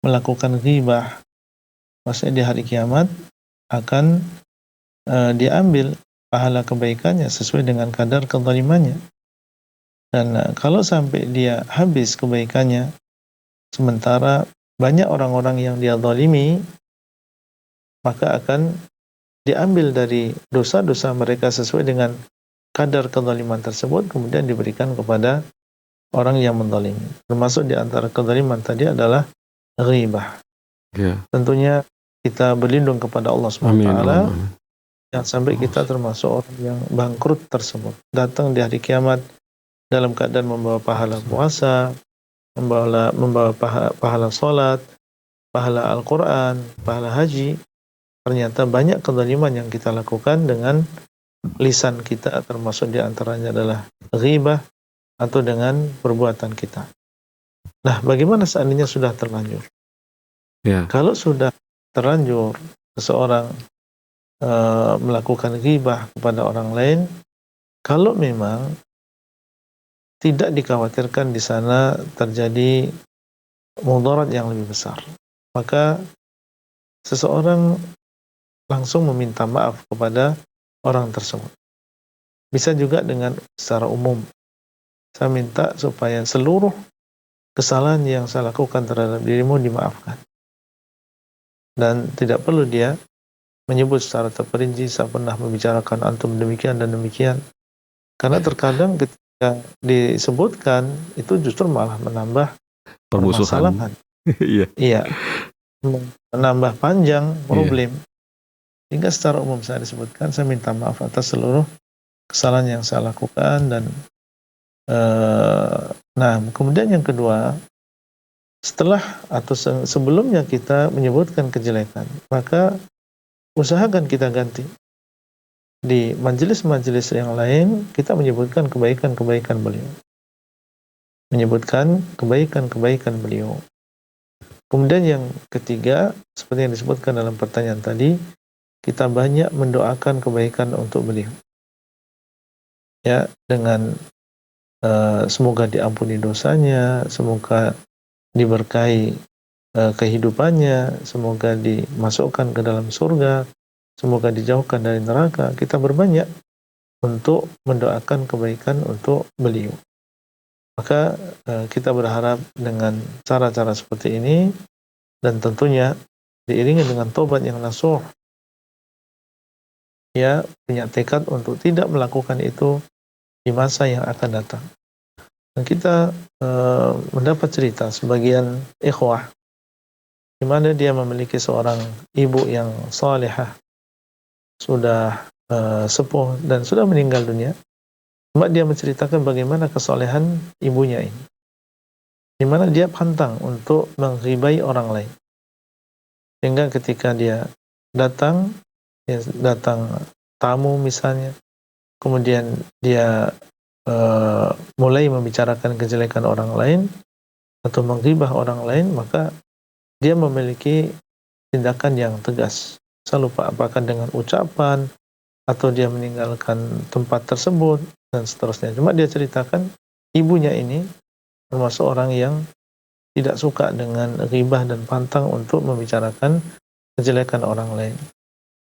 melakukan ghibah. Maksudnya di hari kiamat akan diambil pahala kebaikannya sesuai dengan kadar kezalimannya. Dan kalau sampai dia habis kebaikannya, sementara banyak orang-orang yang dia zalimi, maka akan diambil dari dosa-dosa mereka sesuai dengan kadar kezaliman tersebut, kemudian diberikan kepada orang yang menzalimi. Termasuk di antara kezaliman tadi adalah ghibah. Ya. Tentunya kita berlindung kepada Allah SWT. Amin. Jangan sampai kita termasuk orang yang bangkrut tersebut. Datang di hari kiamat dalam keadaan membawa pahala puasa, membawa pahala sholat, pahala Al-Quran, pahala haji. Ternyata banyak kezaliman yang kita lakukan dengan lisan kita, termasuk di antaranya adalah ghibah atau dengan perbuatan kita. Nah, bagaimana seandainya sudah terlanjur? Ya. Kalau sudah terlanjur seseorang melakukan ghibah kepada orang lain, kalau memang tidak dikhawatirkan di sana terjadi mudarat yang lebih besar, maka seseorang langsung meminta maaf kepada orang tersebut. Bisa juga dengan secara umum, saya minta supaya seluruh kesalahan yang saya lakukan terhadap dirimu dimaafkan. Dan tidak perlu dia menyebut secara terperinci, saya pernah membicarakan antum demikian dan demikian. Karena terkadang ketika disebutkan, itu justru malah menambah permasalahan. Iya. Iya. Menambah panjang problem. Hingga secara umum saya disebutkan, saya minta maaf atas seluruh kesalahan yang saya lakukan. Dan nah, kemudian yang kedua, setelah atau sebelumnya kita menyebutkan kejelekan, maka usahakan kita ganti. di majelis-majelis yang lain kita menyebutkan kebaikan-kebaikan beliau. Menyebutkan kebaikan-kebaikan beliau. Kemudian yang ketiga, seperti yang disebutkan dalam pertanyaan tadi, kita banyak mendoakan kebaikan untuk beliau. Ya, dengan semoga diampuni dosanya, semoga diberkahi kehidupannya, semoga dimasukkan ke dalam surga, semoga dijauhkan dari neraka. Kita berbanyak untuk mendoakan kebaikan untuk beliau. Maka kita berharap dengan cara-cara seperti ini, dan tentunya diiringi dengan tobat yang nasuh, ya, punya tekad untuk tidak melakukan itu di masa yang akan datang. Dan kita mendapat cerita sebagian ikhwah di mana dia memiliki seorang ibu yang salihah, sudah sepuh dan sudah meninggal dunia. Cuma dia menceritakan bagaimana kesolehan ibunya ini, di mana dia pantang untuk menghibai orang lain, sehingga ketika dia datang tamu misalnya, kemudian dia mulai membicarakan kejelekan orang lain atau menghibah orang lain, maka dia memiliki tindakan yang tegas. Saya lupa apakah dengan ucapan atau dia meninggalkan tempat tersebut dan seterusnya. Cuma dia ceritakan ibunya ini termasuk orang yang tidak suka dengan ghibah dan pantang untuk membicarakan kejelekan orang lain.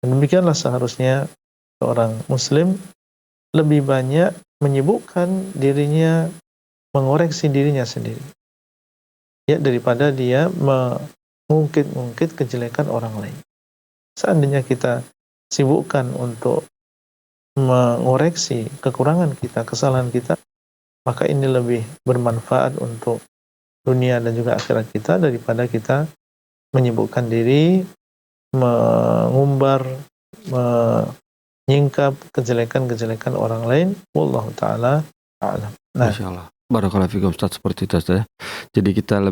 Dan demikianlah seharusnya seorang muslim lebih banyak menyibukkan dirinya, mengoreksi dirinya sendiri, ya, daripada dia mengungkit-ungkit kejelekan orang lain. Seandainya kita sibukkan untuk mengoreksi kekurangan kita, kesalahan kita, maka ini lebih bermanfaat untuk dunia dan juga akhirat kita daripada kita menyibukkan diri mengumbar, menyingkap kejelekan-kejelekan orang lain. Wallahu ta'ala a'lam. Nah, Masya Allah. Barakallahu fikum Ustaz, seperti itu Ustaz. Jadi kita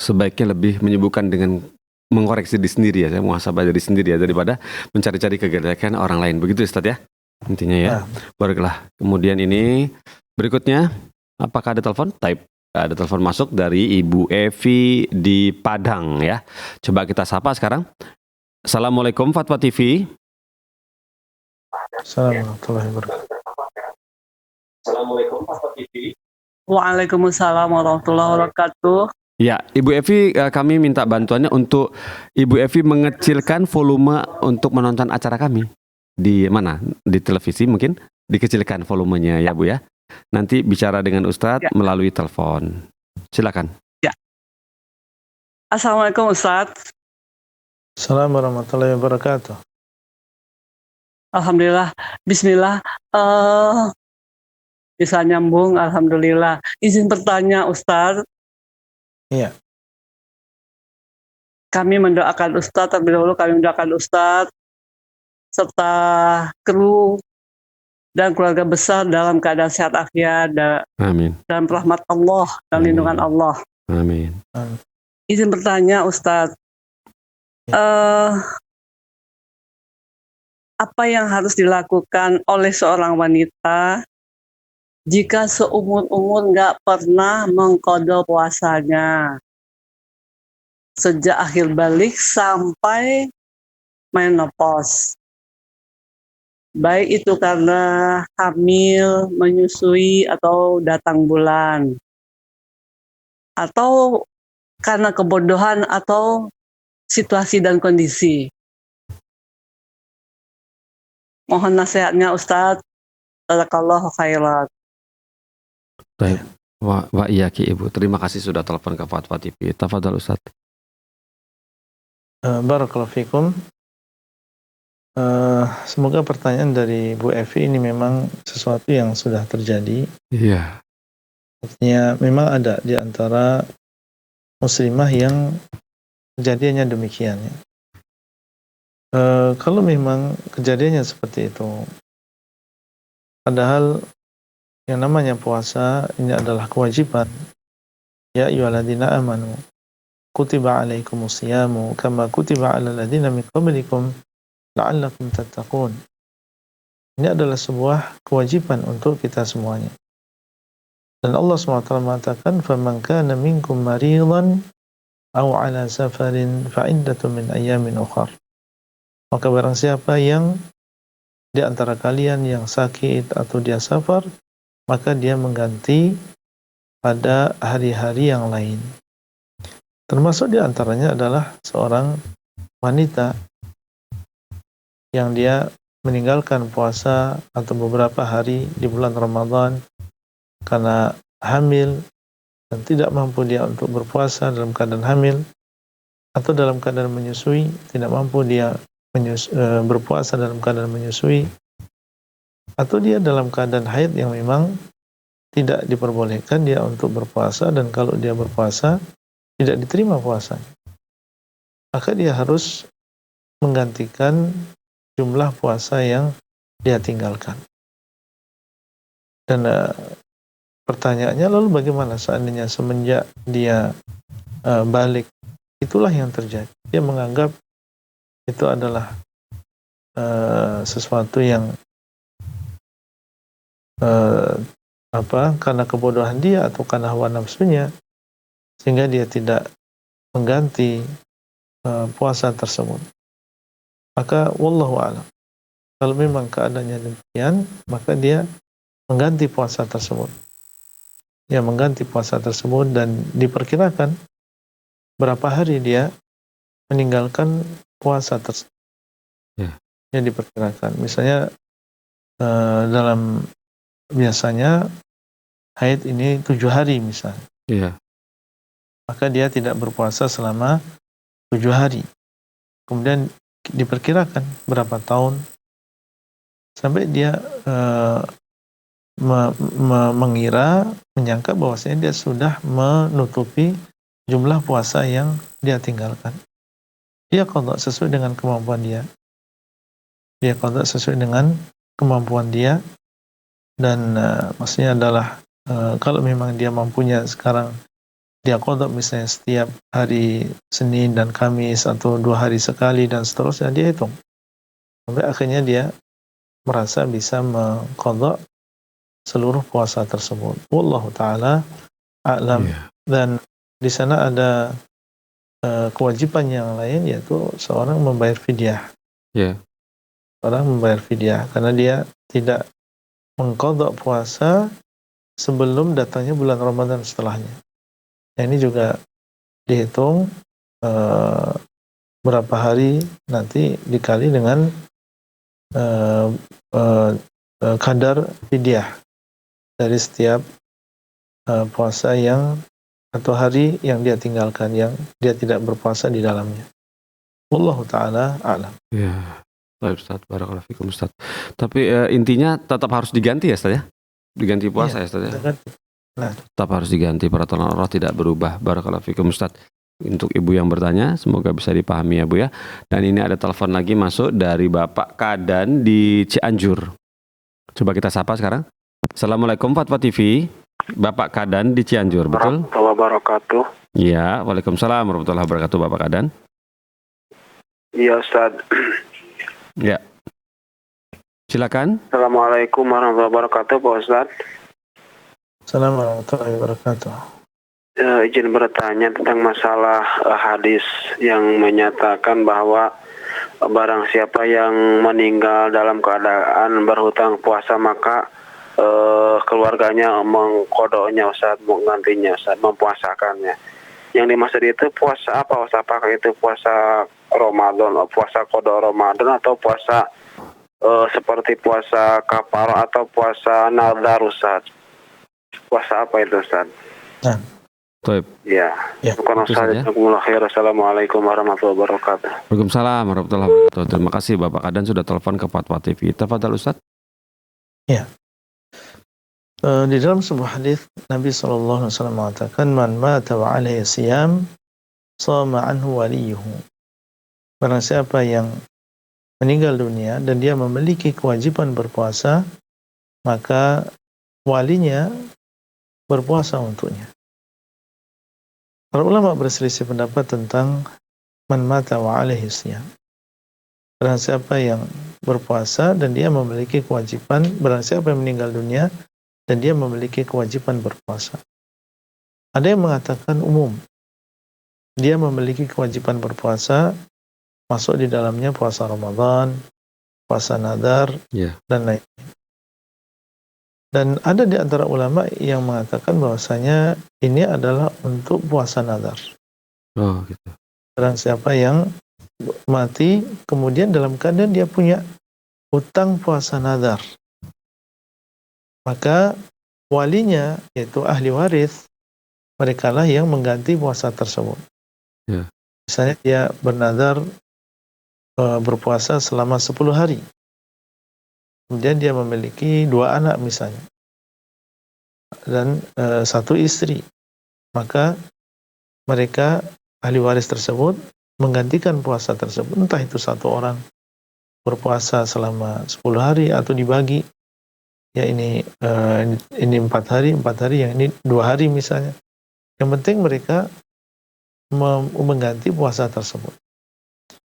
sebaiknya lebih menyibukkan dengan mengoreksi diri sendiri ya, muhasabah diri sendiri ya, daripada mencari-cari kejelekan orang lain. Begitu Ustaz ya, intinya ya. Barakallah. Kemudian ini berikutnya, apakah ada telepon? Type. Ada telepon masuk dari Ibu Evi di Padang ya. Coba kita sapa sekarang. Assalamualaikum Fatwa TV. Assalamualaikum warahmatullahi wabarakatuh. Assalamualaikum Fatwa TV. Waalaikumsalam warahmatullahi wabarakatuh. Ya, Ibu Evi, kami minta bantuannya untuk Ibu Evi mengecilkan volume untuk menonton acara kami. Di mana? Di televisi mungkin? Dikecilkan volumenya ya Bu ya. Nanti bicara dengan Ustadz melalui telepon. Silakan. Ya. Assalamualaikum Ustadz. Assalamualaikum warahmatullahi wabarakatuh. Alhamdulillah. Bismillah. Bisa nyambung. Alhamdulillah. Izin bertanya Ustadz. Iya. Kami mendoakan Ustadz, terlebih dahulu kami mendoakan Ustadz serta kru dan keluarga besar dalam keadaan sehat afiat Amin. dan rahmat Allah dan lindungan Allah. Amin. Izin bertanya Ustadz, apa yang harus dilakukan oleh seorang wanita jika seumur-umur nggak pernah mengqadha puasanya sejak akhir balik sampai menopause? Baik itu karena hamil, menyusui, atau datang bulan. Atau karena kebodohan atau situasi dan kondisi. Mohon nasihatnya Ustadz. Jazakallahu khairan. Baik. Wa iyaki Ibu. Terima kasih sudah telepon ke Fatwa TV. Tafadhal Ustadz. Barakallahu fikum. Semoga pertanyaan dari Bu Evi ini memang sesuatu yang sudah terjadi. Iya. Artinya memang ada di antara muslimah yang kejadiannya demikian. Ya. Kalau memang kejadiannya seperti itu, padahal yang namanya puasa ini adalah kewajiban. Ya ayyuhalladzina amanu kutiba alaikumus syiyamu kama kutiba alal ladzina min qablikum la'allakum tattaqun. Ini adalah sebuah kewajiban untuk kita semuanya. Dan Allah SWT mengatakan, فَمَنْ كَانَ مِنْكُمْ مَرِيضًا أَوْ عَلَى سَفَرٍ فَعِدَّةٌ مِنْ أَيَّامٍ أُخَرٍ. Maka barang siapa yang di antara kalian yang sakit atau dia safar, maka dia mengganti pada hari-hari yang lain. Termasuk di antaranya adalah seorang wanita yang dia meninggalkan puasa atau beberapa hari di bulan Ramadan karena hamil dan tidak mampu dia untuk berpuasa dalam keadaan hamil, atau dalam keadaan menyusui, tidak mampu dia berpuasa dalam keadaan menyusui, atau dia dalam keadaan haid yang memang tidak diperbolehkan dia untuk berpuasa, dan kalau dia berpuasa tidak diterima puasanya, maka dia harus menggantikan jumlah puasa yang dia tinggalkan. Dan pertanyaannya, lalu bagaimana seandainya semenjak dia balik, itulah yang terjadi. Dia menganggap itu adalah sesuatu yang karena kebodohan dia atau karena hawa nafsunya, sehingga dia tidak mengganti puasa tersebut. Maka wallahu a'lam, kalau memang keadaannya demikian, maka dia mengganti puasa tersebut. Dia mengganti puasa tersebut, dan diperkirakan berapa hari dia meninggalkan puasa tersebut. Ya, diperkirakan. Misalnya dalam biasanya haid ini 7 hari misalnya. Iya. Maka dia tidak berpuasa selama 7 hari. Kemudian diperkirakan berapa tahun sampai dia menyangka bahwasanya dia sudah menutupi jumlah puasa yang dia tinggalkan. Dia qadha sesuai dengan kemampuan dia. Dia qadha sesuai dengan kemampuan dia, dan maksudnya adalah kalau memang dia mampunya sekarang dia qadha misalnya setiap hari Senin dan Kamis atau 2 hari sekali dan seterusnya, dia hitung sampai akhirnya dia merasa bisa mengqadha seluruh puasa tersebut. Wallahu taala a'lam. Dan di sana ada kewajiban yang lain, yaitu seorang membayar fidyah. Orang membayar fidyah karena dia tidak mengqadha puasa sebelum datangnya bulan Ramadan setelahnya. Nah, ini juga dihitung berapa hari nanti dikali dengan kadar fidyah dari setiap puasa yang atau hari yang dia tinggalkan, yang dia tidak berpuasa di dalamnya. Wallahu taala a'lam. Ya. Baik Ustaz, barakallahu fikum Ustaz. Tapi intinya tetap harus diganti ya Ustaz ya? Diganti puasa ya Ustaz ya? Nah, tetap harus diganti, peraturan Allah tidak berubah. Barakallahu fikum Ustaz. Untuk ibu yang bertanya, semoga bisa dipahami ya Bu ya. Dan ini ada telepon lagi masuk dari Bapak Kadan di Cianjur. Coba kita sapa sekarang. Assalamualaikum Fatwa TV. Bapak Kadan di Cianjur, betul? Warahmatullahi wabarakatuh. Iya, waalaikumsalam warahmatullahi wabarakatuh Bapak Kadan. Iya Ustaz. Ya. Silakan. Assalamualaikum warahmatullahi wabarakatuh Pak Ustaz. Assalamualaikum warahmatullahi wabarakatuh. Izin bertanya tentang masalah hadis yang menyatakan bahwa barang siapa yang meninggal dalam keadaan berhutang puasa, maka keluarganya mengkodoknya Ustaz, menggantinya Ustaz, mempuasakannya. Yang dimaksud itu puasa apa Ustaz? Apakah itu puasa Ramadan, puasa qada Ramadan, atau puasa seperti puasa kafarah atau puasa nadar Ustaz? Puasa apa itu Ustaz? Nah. Baik. Ya. Bukan Ustaz. Assalamualaikum warahmatullahi wabarakatuh. Waalaikumsalam warahmatullahi wabarakatuh. Terima kasih Bapak Kadan sudah telepon ke Fatwa TV. Tafadhal Ustaz. Ya. Di dalam sebuah hadis Nabi SAW mengatakan, man mata wa alaihi siyam sama anhu waliyuhu. Barang siapa yang meninggal dunia dan dia memiliki kewajiban berpuasa, maka walinya berpuasa untuknya. Para ulama berselisih pendapat tentang man mata wa alaihi siyam. barang siapa yang berpuasa dan dia memiliki kewajiban, barang siapa yang meninggal dunia dan dia memiliki kewajiban berpuasa. Ada yang mengatakan umum, dia memiliki kewajiban berpuasa, masuk di dalamnya puasa Ramadan, puasa nadar, dan lainnya. Dan ada di antara ulama yang mengatakan bahwasanya ini adalah untuk puasa nadar. Oh, gitu. Barang siapa yang mati kemudian dalam keadaan dia punya hutang puasa nadar, maka walinya, yaitu ahli waris, merekalah yang mengganti puasa tersebut. Misalnya dia bernadar berpuasa selama 10 hari, kemudian dia memiliki 2 anak misalnya, dan 1 istri, maka mereka ahli waris tersebut menggantikan puasa tersebut, entah itu 1 orang berpuasa selama 10 hari atau dibagi, ya ini 4 hari, yang ini 2 hari misalnya. Yang penting mereka mengganti puasa tersebut.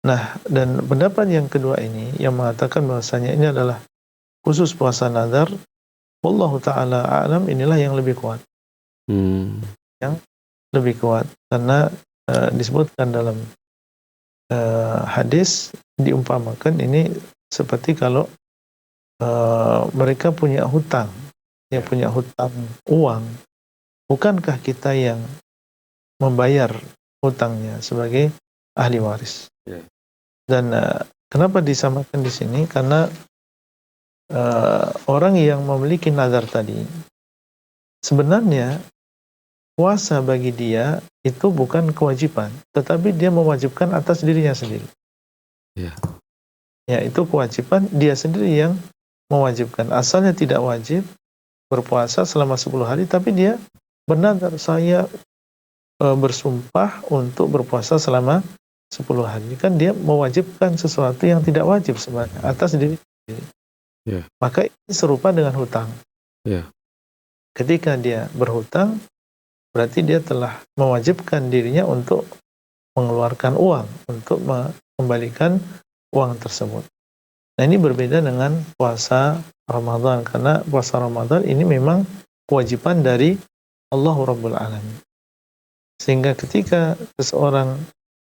Nah, dan pendapat yang kedua ini yang mengatakan bahwasanya ini adalah khusus puasa nadar, wallahu ta'ala a'lam, inilah yang lebih kuat. Yang lebih kuat karena disebutkan dalam hadis, diumpamakan ini seperti kalau mereka punya hutang, punya hutang uang, bukankah kita yang membayar hutangnya sebagai ahli waris? Dan kenapa disamakan di sini? Karena orang yang memiliki nazar tadi, sebenarnya puasa bagi dia itu bukan kewajiban, tetapi dia mewajibkan atas dirinya sendiri. Ya, itu kewajiban dia sendiri yang mewajibkan. Asalnya tidak wajib berpuasa selama 10 hari, tapi dia bernazar, saya bersumpah untuk berpuasa selama 10 hari. Kan dia mewajibkan sesuatu yang tidak wajib sebenarnya atas diri sendiri. Maka ini serupa dengan hutang. Ketika dia berhutang, berarti dia telah mewajibkan dirinya untuk mengeluarkan uang, untuk mengembalikan uang tersebut. Nah, ini berbeda dengan puasa Ramadan, karena puasa Ramadan ini memang kewajiban dari Allah Rabbul Alamin. Sehingga ketika seseorang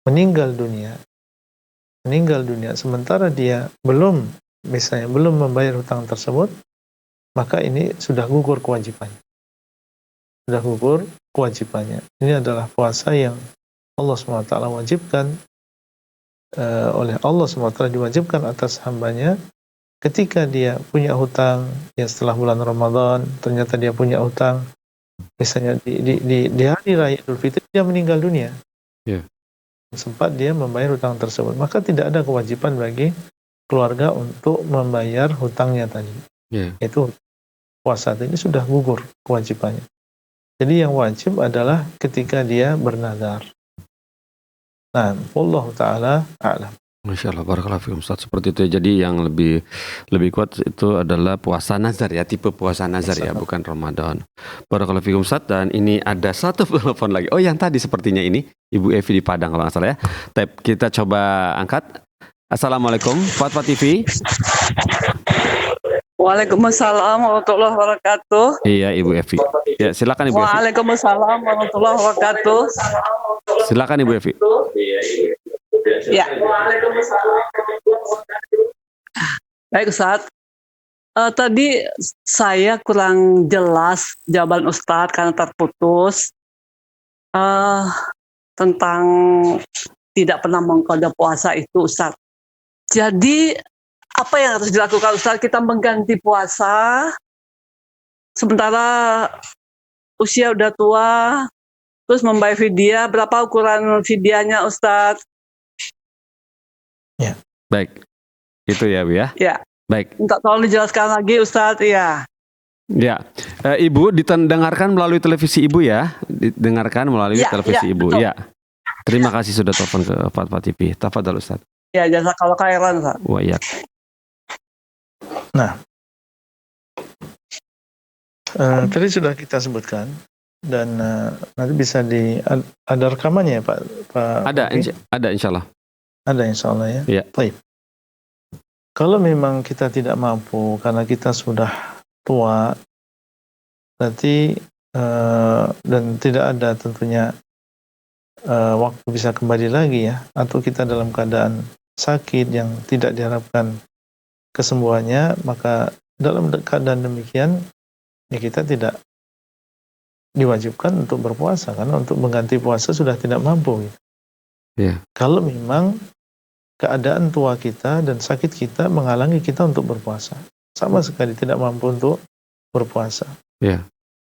meninggal dunia sementara dia belum membayar hutang tersebut, maka ini sudah gugur kewajibannya. Ini adalah puasa yang Allah SWT wajibkan, oleh Allah SWT diwajibkan atas hambanya ketika dia punya hutang, ya setelah bulan Ramadan ternyata dia punya hutang, misalnya di hari raya Idul Fitri dia meninggal dunia, sempat dia membayar hutang tersebut, maka tidak ada kewajiban bagi keluarga untuk membayar hutangnya tadi. Itu puasa ini sudah gugur kewajibannya. Jadi yang wajib adalah ketika dia bernazar. Nah, wallahu ta'ala a'lam. Masya Allah, barakallahu fikum Ustaz. Seperti itu ya. Jadi yang lebih kuat itu adalah puasa nazar ya, tipe puasa nazar ya, bukan Ramadan. Barakallahu fikum Ustaz. Dan ini ada satu telepon lagi. Oh, yang tadi sepertinya ini Ibu Evi di Padang kalau nggak salah ya. Kita coba angkat. Assalamualaikum, Fatwa TV. Waalaikumsalam warahmatullahi wabarakatuh. Iya, Ibu Evi. Ya, silakan Ibu Evi. Waalaikumsalam warahmatullahi wabarakatuh. Silakan Ibu Evi. Ya. Baik Ustaz. Tadi saya kurang jelas jawaban Ustaz karena terputus tentang tidak pernah mengqada puasa itu Ustaz. Jadi apa yang harus dilakukan Ustaz? Kita mengganti puasa sementara usia udah tua, terus membayar fidyah. Berapa ukuran fidyahnya Ustaz? Ya, baik. Itu ya, Bu ya. Ya. Baik. Minta tolong dijelaskan lagi Ustaz, ya. Ya, Ibu didengarkan melalui televisi Ibu ya, didengarkan melalui televisi Ibu. Betul. Ya. Terima kasih sudah telepon ke Fatwa TV. Tafadhal Ustaz. Ya, jazakallahu khairan Ustaz. Wa iya. Nah, tadi sudah kita sebutkan dan nanti bisa ada rekamannya ya Pak? Ada, insya Allah. Ada insya Allah ya. Ya. Baik. Kalau memang kita tidak mampu karena kita sudah tua, berarti dan tidak ada tentunya waktu bisa kembali lagi ya, atau kita dalam keadaan sakit yang tidak diharapkan kesembuhannya, maka dalam keadaan demikian ya kita tidak diwajibkan untuk berpuasa karena untuk mengganti puasa sudah tidak mampu gitu. Iya. Kalau memang keadaan tua kita dan sakit kita menghalangi kita untuk berpuasa, sama sekali tidak mampu untuk berpuasa. Iya.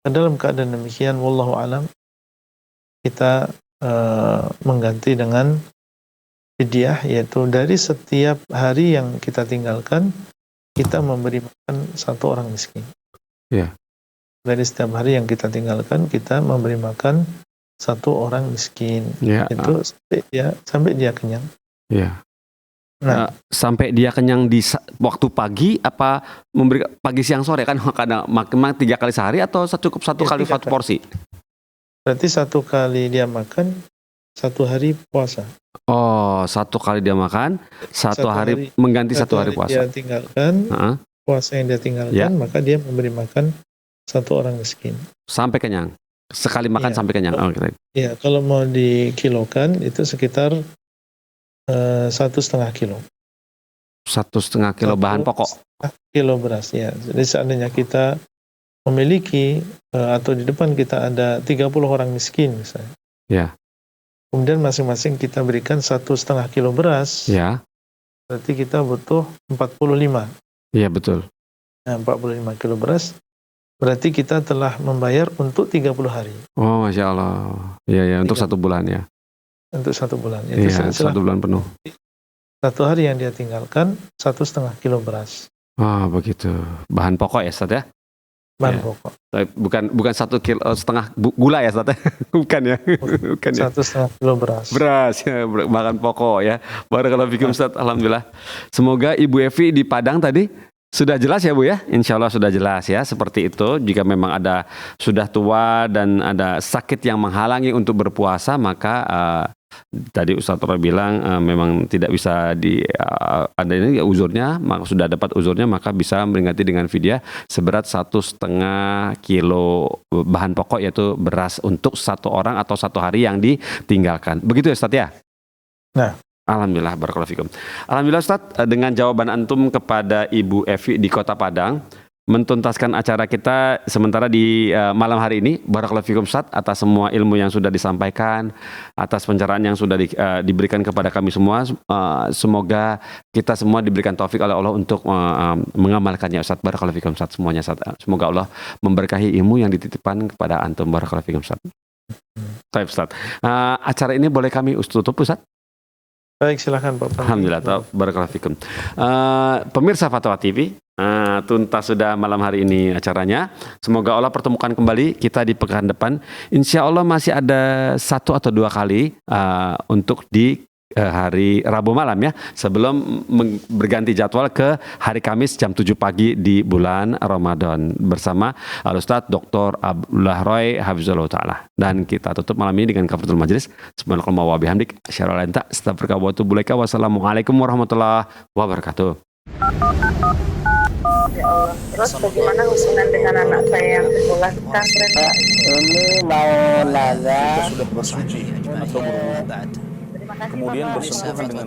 Dalam keadaan demikian, wallahu alam, kita mengganti dengan fidyah, yaitu dari setiap hari yang kita tinggalkan kita memberi makan satu orang miskin. Iya. Dari setiap hari yang kita tinggalkan kita memberi makan satu orang miskin. Iya. Itu sampai dia kenyang. Iya. Nah, sampai dia kenyang di waktu pagi apa memberi pagi siang sore kan kadang makan 3 kali sehari atau cukup satu kali satu porsi? Berarti satu kali dia makan satu hari puasa. Oh, satu kali dia makan satu hari mengganti satu hari puasa. Dia tinggalkan puasa yang dia tinggalkan, maka dia memberi makan satu orang miskin sampai kenyang. Sekali makan sampai kenyang. Iya, kalau mau dikilokan itu sekitar 1,5 kilo. 1,5 kilo bahan pokok. 1,5 kilo beras ya. Jadi seandainya kita memiliki atau di depan kita ada 30 orang miskin misalnya. Ya. Kemudian masing-masing kita berikan 1,5 kilo beras. Ya. Berarti kita butuh 45. Iya betul. Nah, 45 kilo beras. Berarti kita telah membayar untuk 30 hari. Oh, Masya Allah. Iya, untuk 1 bulan ya. Untuk 1 bulan. Iya, 1 bulan penuh. 1 hari yang dia tinggalkan 1,5 kilo beras. Oh, begitu. Bahan pokok ya, Ustaz ya? Bahan pokok. Bukan 1,5 kilo gula ya, Ustaz ya? Bukan ya? Bukan ya. 1,5 kilo beras. Beras ya, bahan pokok ya. Barakallahu fikum, Ustaz. Alhamdulillah. Semoga Ibu Evi di Padang tadi sudah jelas ya Bu ya, insya Allah sudah jelas ya, seperti itu. Jika memang ada sudah tua dan ada sakit yang menghalangi untuk berpuasa, maka tadi Ustaz Tora bilang memang tidak bisa ada ini uzurnya, maka sudah dapat uzurnya maka bisa mengganti dengan fidyah seberat 1,5 kilo bahan pokok, yaitu beras untuk 1 orang atau 1 hari yang ditinggalkan. Begitu ya Ustaz ya? Nah. Alhamdulillah, barakallahu fikum. Alhamdulillah Ustaz, dengan jawaban antum kepada Ibu Evi di Kota Padang, mentuntaskan acara kita sementara di malam hari ini. Barakallahu fikum Ustaz, atas semua ilmu yang sudah disampaikan, atas pencerahan yang sudah diberikan kepada kami semua. Semoga kita semua diberikan taufik oleh Allah untuk mengamalkannya Ustaz. Barakallahu fikum Ustaz semuanya Ustaz. Semoga Allah memberkahi ilmu yang dititipkan kepada antum. Barakallahu fikum Ustaz. Baik Ustaz. Acara ini boleh kami tutup Ustaz? Baik, silakan Pak. Alhamdulillah, barakallahu fikum. Pemirsa Fatwa TV, tuntas sudah malam hari ini acaranya. Semoga Allah pertemukan kembali kita di pekan depan. Insya Allah masih ada 1 atau 2 kali untuk di hari Rabu malam ya, sebelum berganti jadwal ke hari Kamis jam 7 pagi di bulan Ramadan bersama Al-Ustadz Dr. Abdullah Roy Hafizullah Ta'ala. Dan kita tutup malam ini dengan kafaratul majelis. Subhanallah wa bihamdik asyhadu an la ilaha illa anta wassalamualaikum warahmatullahi wabarakatuh. Ya Allah. Terus bagaimana hubungan dengan anak saya yang sekolah pesantren? Ini mau nanya. Sudah bersuci atau berwudu, kemudian bersentuhan dengan